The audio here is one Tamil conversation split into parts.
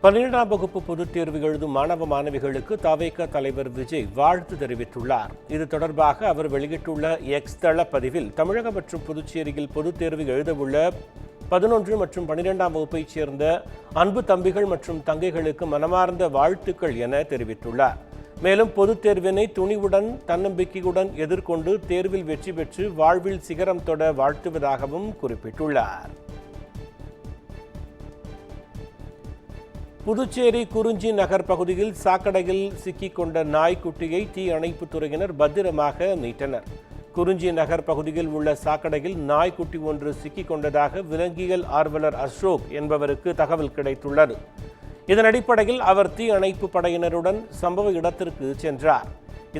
12ஆம் வகுப்பு பொதுத் தேர்வு எழுதும் மாணவ மாணவிகளுக்கு தவேக தலைவர் விஜய் வாழ்த்து தெரிவித்துள்ளார். இது தொடர்பாக அவர் வெளியிட்டுள்ள எக்ஸ் தள பதிவில் தமிழகம் மற்றும் புதுச்சேரியில் பொதுத் தேர்வு எழுதவுள்ள 11 மற்றும் 12ஆம் வகுப்பைச் சேர்ந்த அன்பு தம்பிகள் மற்றும் தங்கைகளுக்கு மனமார்ந்த வாழ்த்துக்கள் என தெரிவித்துள்ளார். மேலும் பொதுத் தேர்வினை துணிவுடன் தன்னம்பிக்கையுடன் எதிர்கொண்டு தேர்வில் வெற்றி பெற்று வாழ்வில் சிகரம் தொட வாழ்த்துவதாகவும் குறிப்பிட்டுள்ளார். புதுச்சேரி குறிஞ்சி நகர் பகுதியில் சாக்கடையில் சிக்கிக் கொண்ட நாய்க்குட்டியை தீ அணைப்புத் துறையினர் பத்திரமாக மீட்டனர். குறிஞ்சி நகர் பகுதியில் உள்ள சாக்கடையில் நாய்க்குட்டி ஒன்று சிக்கிக் கொண்டதாக விலங்கியல் ஆர்வலர் அசோக் என்பவருக்கு தகவல் கிடைத்துள்ளது. இதன் அடிப்படையில் அவர் தீ அணைப்பு படையினருடன் சம்பவ இடத்திற்கு சென்றார்.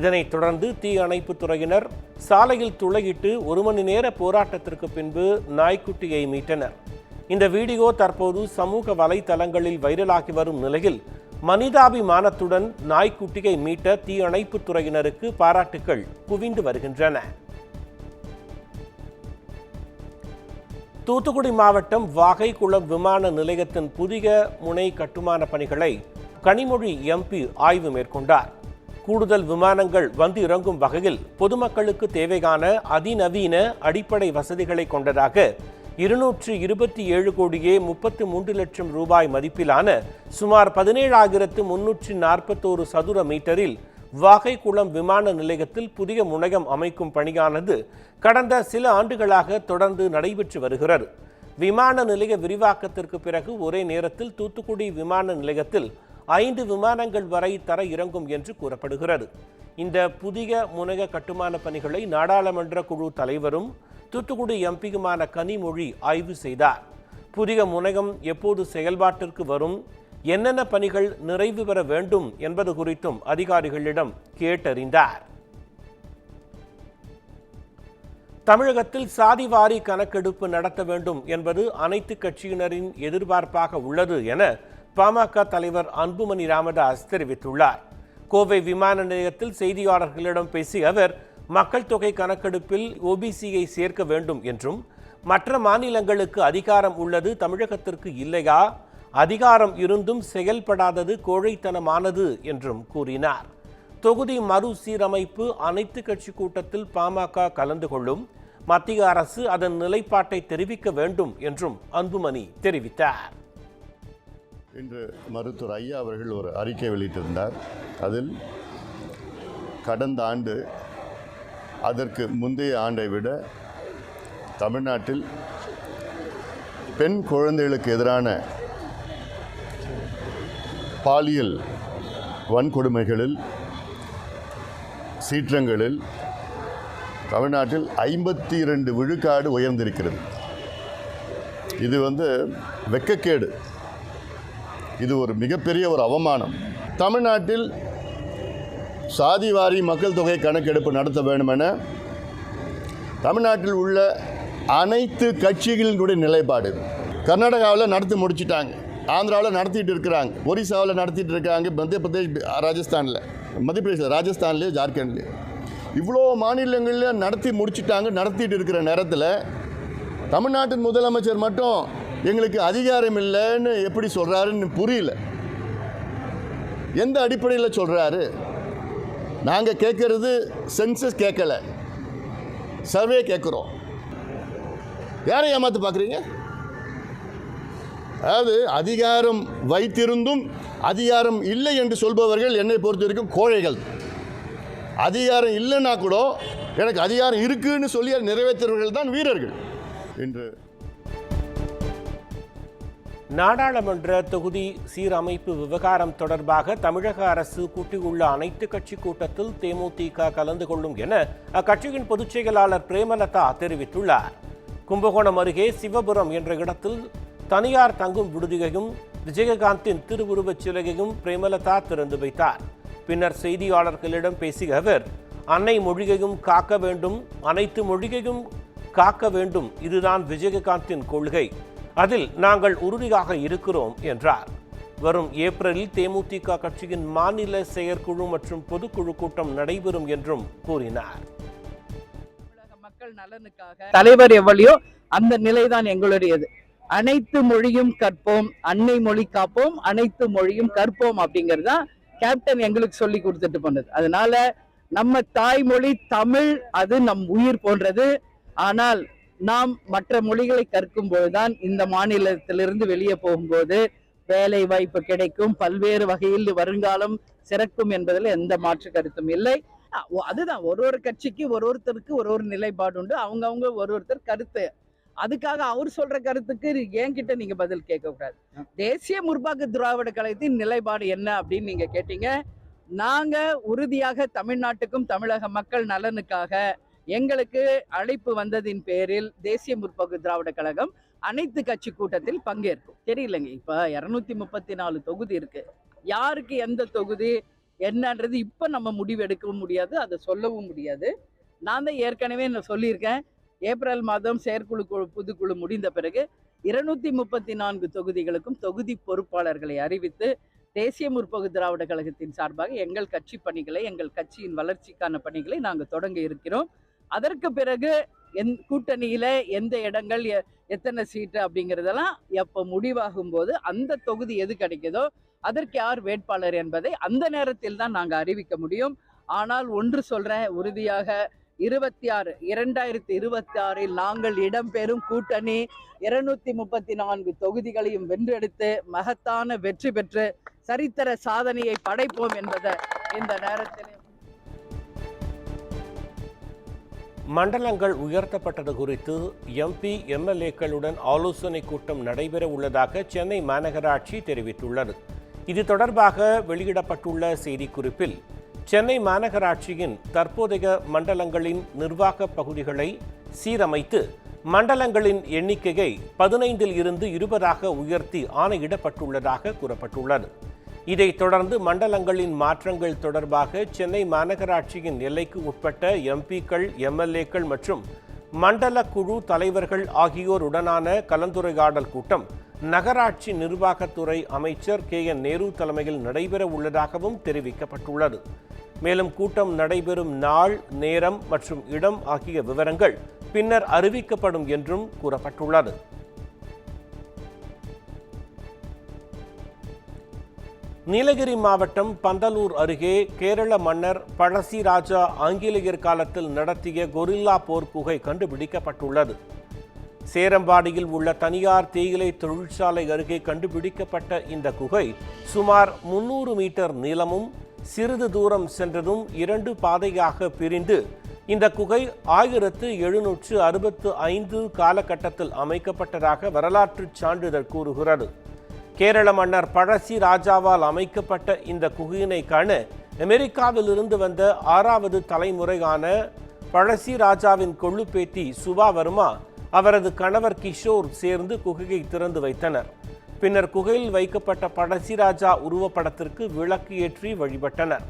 இதனைத் தொடர்ந்து தீ அணைப்புத் துறையினர் சாலையில் துளையிட்டு 1 மணி நேர போராட்டத்திற்கு பின்பு நாய்க்குட்டியை மீட்டனர். இந்த வீடியோ தற்போது சமூக வலைதளங்களில் வைரலாகி வரும் நிலையில் மனிதாபிமானத்துடன் நாய்க்குட்டியை மீட்ட தீ அணைப்புத் துறையினருக்கு பாராட்டுகள் குவிந்து வருகின்றன. தூத்துக்குடி மாவட்டம் வாகைக்குளம் விமான நிலையத்தின் புதிய முனை கட்டுமான பணிகளை கனிமொழி எம்பி ஆய்வு மேற்கொண்டார். கூடுதல் விமானங்கள் வந்து இறங்கும் வகையில் பொதுமக்களுக்கு தேவையான அதிநவீன அடிப்படை வசதிகளை கொண்டதாக 227 கோடியே 33 லட்சம் ரூபாய் மதிப்பிலான சுமார் 17,341 சதுர மீட்டரில் வாகைக்குளம் விமான நிலையத்தில் புதிய முனையம் அமைக்கும் பணியானது கடந்த சில ஆண்டுகளாக தொடர்ந்து நடைபெற்று வருகிறது. விமான நிலைய விரிவாக்கத்திற்கு பிறகு ஒரே நேரத்தில் தூத்துக்குடி விமான நிலையத்தில் 5 விமானங்கள் வரை தர இறங்கும் என்று கூறப்படுகிறது. இந்த புதிய முனைய கட்டுமான பணிகளை நாடாளுமன்ற குழு தலைவரும் தூத்துக்குடி எம்பியுமான கனிமொழி ஆய்வு செய்தார். புதிய முனையம் எப்போது செயல்பாட்டிற்கு வரும், என்னென்ன பணிகள் நிறைவு பெற வேண்டும் என்பது குறித்தும் அதிகாரிகளிடம் கேட்டறிந்தார். தமிழகத்தில் சாதிவாரி கணக்கெடுப்பு நடத்த வேண்டும் என்பது அனைத்து கட்சியினரின் எதிர்பார்ப்பாக உள்ளது என பாமக தலைவர் அன்புமணி ராமதாஸ் தெரிவித்துள்ளார். கோவை விமான நிலையத்தில் செய்தியாளர்களிடம் பேசிய அவர் மக்கள் தொகை கணக்கெடுப்பில் ஓபிசியை சேர்க்க வேண்டும் என்றும் மற்ற மாநிலங்களுக்கு அதிகாரம் உள்ளது தமிழகத்திற்கு இல்லையா, அதிகாரம் இருந்தும் செயல்படாதது கோழைத்தனமானது என்றும் கூறினார். தொகுதி மறுசீரமைப்பு அனைத்து கட்சி கூட்டத்தில் பாமக கலந்து கொள்ளும், மத்திய அரசு அதன் நிலைப்பாட்டை தெரிவிக்க வேண்டும் என்றும் அன்புமணி தெரிவித்தார். இன்று மருத்துவர் ஐயா அவர்கள் ஒரு அறிக்கை வெளியிட்டிருந்தார். அதில் கடந்த ஆண்டு அதற்கு முந்தைய ஆண்டை விட தமிழ்நாட்டில் பெண் குழந்தைகளுக்கு எதிரான பாலியல் வன்கொடுமைகளில் சீற்றங்களில் தமிழ்நாட்டில் 52 விழுக்காடு உயர்ந்திருக்கிறது. இது வெட்கக்கேடு. இது ஒரு மிகப்பெரிய ஒரு அவமானம். தமிழ்நாட்டில் சாதிவாரி மக்கள் தொகை கணக்கெடுப்பு நடத்த வேண்டுமென தமிழ்நாட்டில் உள்ள அனைத்து கட்சிகளினுடைய நிலைப்பாடு. கர்நாடகாவில் நடத்தி முடிச்சிட்டாங்க, ஆந்திராவில் நடத்திட்டு இருக்கிறாங்க, ஒரிசாவில் நடத்திட்டு இருக்காங்க, மத்திய பிரதேஷ் ராஜஸ்தான்லேயும் ஜார்க்கண்ட்லேயும் இவ்வளோ மாநிலங்களில் நடத்தி முடிச்சிட்டாங்க. நடத்திட்டு இருக்கிற நேரத்தில் தமிழ்நாட்டின் முதலமைச்சர் மட்டும் எங்களுக்கு அதிகாரம் இல்லைன்னு எப்படி சொல்கிறாருன்னு புரியல. எந்த அடிப்படையில் சொல்கிறாரு? நாங்கள் கேட்குறது சென்சஸ் கேட்கல, சர்வே கேட்குறோம். யாரை ஏமாற்ற பார்க்குறீங்க? அதாவது அதிகாரம் வைத்திருந்தும் அதிகாரம் இல்லை என்று சொல்பவர்கள் என்னை பொறுத்த வரைக்கும் கோழைகள். அதிகாரம் இல்லைன்னா கூட எனக்கு அதிகாரம் இருக்குன்னு சொல்லி நிறைவேற்றுறவர்கள் தான் வீரர்கள். இன்று நாடாளுமன்ற தொகுதி சீரமைப்பு விவகாரம் தொடர்பாக தமிழக அரசு கூட்டியுள்ள அனைத்து கட்சி கூட்டத்தில் தேமுதிக கலந்து கொள்ளும் என அக்கட்சியின் பொதுச் செயலாளர் பிரேமலதா தெரிவித்துள்ளார். கும்பகோணம் அருகே சிவபுரம் என்ற இடத்தில் தனியார் தங்கும் விடுதியையும் விஜயகாந்தின் திருவுருவச் சிலையையும் பிரேமலதா திறந்து வைத்தார். பின்னர் செய்தியாளர்களிடம் பேசிய அவர் அன்னை மொழியையும் காக்க வேண்டும், அனைத்து மொழியையும் காக்க வேண்டும், இதுதான் விஜயகாந்தின் கொள்கை, அதில் நாங்கள் உறுதியாக இருக்கிறோம் என்றார். வரும் ஏப்ரலில் தேமுதிக கட்சியின் மாநில செயற்குழு மற்றும் பொதுக்குழு கூட்டம் நடைபெறும் என்றும் கூறினார். மக்கள் நலனுக்காக தலைவர் எவ்வளியோ அந்த நிலைதான் எங்களுடையது. அனைத்து மொழியும் கற்போம், அன்னை மொழி காப்போம், அனைத்து மொழியும் கற்போம் அப்படிங்கிறது தான் கேப்டன் எங்களுக்கு சொல்லி கொடுத்துட்டு போனது. அதனால நம்ம தாய்மொழி தமிழ், அது நம் உயிர் போன்றது. ஆனால் நாம் மற்ற மொழிகளை கற்கும் போதுதான் இந்த மாநிலத்திலிருந்து வெளியே போகும்போது வேலை வாய்ப்பு கிடைக்கும், பல்வேறு வகையில் வருங்காலம் சிறக்கும் என்பதில் எந்த மாற்று கருத்தும் இல்லை. அதுதான் ஒரு கட்சிக்கு ஒருத்தருக்கு ஒரு நிலைப்பாடு உண்டு, அவங்க ஒருத்தர் கருத்து. அதுக்காக அவர் சொல்ற கருத்துக்கு என்கிட்ட நீங்க பதில் கேட்க கூடாது. தேசிய முற்போக்கு திராவிட கழகத்தின் நிலைப்பாடு என்ன அப்படின்னு நீங்க கேட்டீங்க. நாங்க உறுதியாக தமிழ்நாட்டுக்கும் தமிழக மக்கள் நலனுக்காக எங்களுக்கு அழைப்பு வந்ததின் பேரில் தேசிய முற்போக்கு திராவிட கழகம் அனைத்து கட்சி கூட்டத்தில் பங்கேற்கும். தெரியலங்க, இப்ப 234 தொகுதி இருக்கு. யாருக்கு எந்த தொகுதி என்னன்றது இப்ப நம்ம முடிவு எடுக்கவும் முடியாது, அதை சொல்லவும் முடியாது. நான் தான் ஏற்கனவே சொல்லியிருக்கேன், ஏப்ரல் மாதம் செயற்குழு புதுக்குழு முடிந்த பிறகு 234 தொகுதிகளுக்கும் தொகுதி பொறுப்பாளர்களை அறிவித்து தேசிய முற்போக்கு திராவிட கழகத்தின் சார்பாக எங்கள் கட்சி பணிகளை, எங்கள் கட்சியின் வளர்ச்சிக்கான பணிகளை நாங்கள் தொடங்க இருக்கிறோம். அதற்கு பிறகு கூட்டணியில எந்த இடங்கள், எத்தனை சீட்டு அப்படிங்கிறதெல்லாம் எப்போ முடிவாகும் போது அந்த தொகுதி எது கிடைக்குதோ அதற்கு யார் வேட்பாளர் என்பதை அந்த நேரத்தில் தான் நாங்கள் அறிவிக்க முடியும். ஆனால் ஒன்று சொல்றேன் உறுதியாக, 2026 நாங்கள் இடம்பெறும் கூட்டணி 234 தொகுதிகளையும் வென்றெடுத்து மகத்தான வெற்றி பெற்று சரித்திர சாதனையை படைப்போம் என்பதை இந்த நேரத்தில். மண்டலங்கள் உயர்த்தப்பட்டது குறித்து எம்பி எம்எல்ஏக்களுடன் ஆலோசனை கூட்டம் நடைபெற உள்ளதாக சென்னை மாநகராட்சி தெரிவித்துள்ளது. இது தொடர்பாக வெளியிடப்பட்டுள்ள செய்திக்குறிப்பில், சென்னை மாநகராட்சியின் தற்போதைய மண்டலங்களின் நிர்வாக பகுதிகளை சீரமைத்து மண்டலங்களின் எண்ணிக்கையை 15 இருந்து 20 உயர்த்தி ஆணையிடப்பட்டுள்ளதாக கூறப்பட்டுள்ளது. இதைத் தொடர்ந்து மண்டலங்களின் மாற்றங்கள் தொடர்பாக சென்னை மாநகராட்சியின் எல்லைக்கு உட்பட்ட எம்பிக்கள், எம்எல்ஏக்கள் மற்றும் மண்டல குழு தலைவர்கள் ஆகியோருடனான கலந்துரையாடல் கூட்டம் நகராட்சி நிர்வாகத்துறை அமைச்சர் KN நேரு தலைமையில் நடைபெற உள்ளதாகவும் தெரிவிக்கப்பட்டுள்ளது. மேலும் கூட்டம் நடைபெறும் நாள், நேரம் மற்றும் இடம் ஆகிய விவரங்கள் பின்னர் அறிவிக்கப்படும் என்றும் கூறப்பட்டுள்ளது. நீலகிரி மாவட்டம் பந்தலூர் அருகே கேரள மன்னர் பழசிராஜா ஆங்கிலேயர் காலத்தில் நடத்திய கொரில்லா போர் குகை கண்டுபிடிக்கப்பட்டுள்ளது. சேரம்பாடியில் உள்ள தனியார் தேயிலை தொழிற்சாலை அருகே கண்டுபிடிக்கப்பட்ட இந்த குகை சுமார் 300 மீட்டர் நீளமும் சிறிது தூரம் சென்றதும் 2 பாதையாக பிரிந்து இந்த குகை 1765 காலகட்டத்தில் அமைக்கப்பட்டதாக வரலாற்று சான்றிதழ் கூறுகிறது. கேரள மன்னர் பழசி ராஜாவால் அமைக்கப்பட்ட இந்த குகையினை காண அமெரிக்காவிலிருந்து வந்த 6வது தலைமுறையான பழசி ராஜாவின் கொள்ளுப்பேத்தி சுபா வர்மா, அவரது கணவர் கிஷோர் சேர்ந்து குகையை திறந்து வைத்தனர். பின்னர் குகையில் வைக்கப்பட்ட பழசி ராஜா உருவப்படத்திற்கு விளக்கு ஏற்றி வழிபட்டனர்.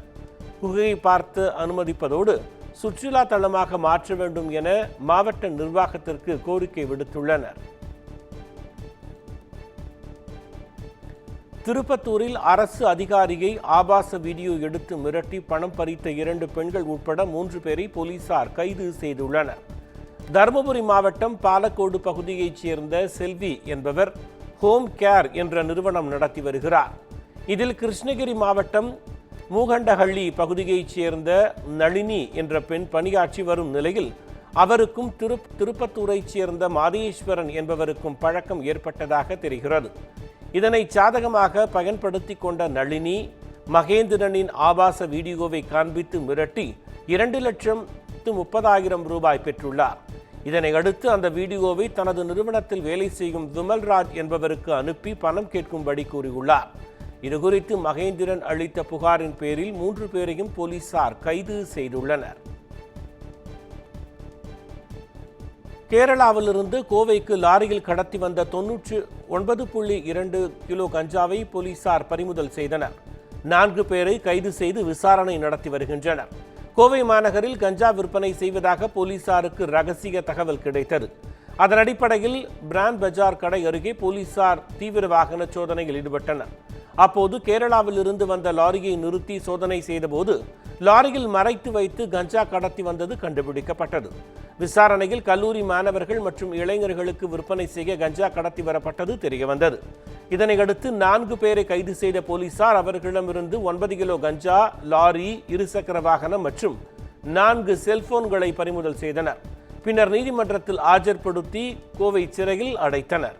குகையை பார்த்து அனுமதிப்பதோடு சுற்றுலா தலமாக மாற்ற வேண்டும் என மாவட்ட நிர்வாகத்திற்கு கோரிக்கை விடுத்துள்ளனர். திருப்பத்தூரில் அரசு அதிகாரியை ஆபாச வீடியோ எடுத்து மிரட்டி பணம் பறித்த 2 பெண்கள் உட்பட 3 பேரை போலீசார் கைது செய்துள்ளனர். தருமபுரி மாவட்டம் பாலக்கோடு பகுதியைச் சேர்ந்த செல்வி என்பவர் ஹோம் கேர் என்ற நிறுவனம் நடத்தி வருகிறார். இதில் கிருஷ்ணகிரி மாவட்டம் மூகண்டஹள்ளி பகுதியைச் சேர்ந்த நளினி என்ற பெண் பணியாற்றி வரும் நிலையில் அவருக்கும் திருப்பத்தூரைச் சேர்ந்த மாதேஸ்வரன் என்பவருக்கும் பழக்கம் ஏற்பட்டதாக தெரிகிறது. இதனை சாதகமாக பயன்படுத்தி கொண்ட நளினி மகேந்திரனின் ஆபாச வீடியோவை காண்பித்து மிரட்டி 2,30,000 ரூபாய் பெற்றுள்ளார். இதனை அடுத்து அந்த வீடியோவை தனது நிறுவனத்தில் வேலை செய்யும் விமல்ராஜ் என்பவருக்கு அனுப்பி பணம் கேட்கும்படி கூறியுள்ளார். இதுகுறித்து மகேந்திரன் அளித்த புகாரின் பேரில் 3 பேரையும் போலீசார் கைது செய்துள்ளனர். கேரளாவிலிருந்து கோவைக்கு லாரியில் கடத்தி வந்த 99.2 கிலோ கஞ்சாவை போலீசார் பறிமுதல் செய்தனர். 4 பேரை கைது செய்து விசாரணை நடத்தி வருகின்றனர். கோவை மாநகரில் கஞ்சா விற்பனை செய்வதாக போலீசாருக்கு ரகசிய தகவல் கிடைத்தது. அதன் அடிப்படையில் பிராண்ட் பஜார் கடை அருகே போலீசார் தீவிர வாகன சோதனையில் ஈடுபட்டனர். அப்போது கேரளாவில் இருந்து வந்த லாரியை நிறுத்தி சோதனை செய்தபோது லாரியில் மறைத்து வைத்து கஞ்சா கடத்தி வந்தது கண்டுபிடிக்கப்பட்டது. விசாரணையில் கல்லூரி மாணவர்கள் மற்றும் இளைஞர்களுக்கு விற்பனை செய்ய கஞ்சா கடத்தி வரப்பட்டது தெரியவந்தது. இதனையடுத்து 4 பேரை கைது செய்த போலீசார் அவர்களிடமிருந்து 9 கிலோ கஞ்சா, லாரி, இருசக்கர வாகனம் மற்றும் 4 செல்போன்களை பறிமுதல் செய்தனர். பின்னர் நீதிமன்றத்தில் ஆஜர்படுத்தி கோவை சிறையில் அடைத்தனர்.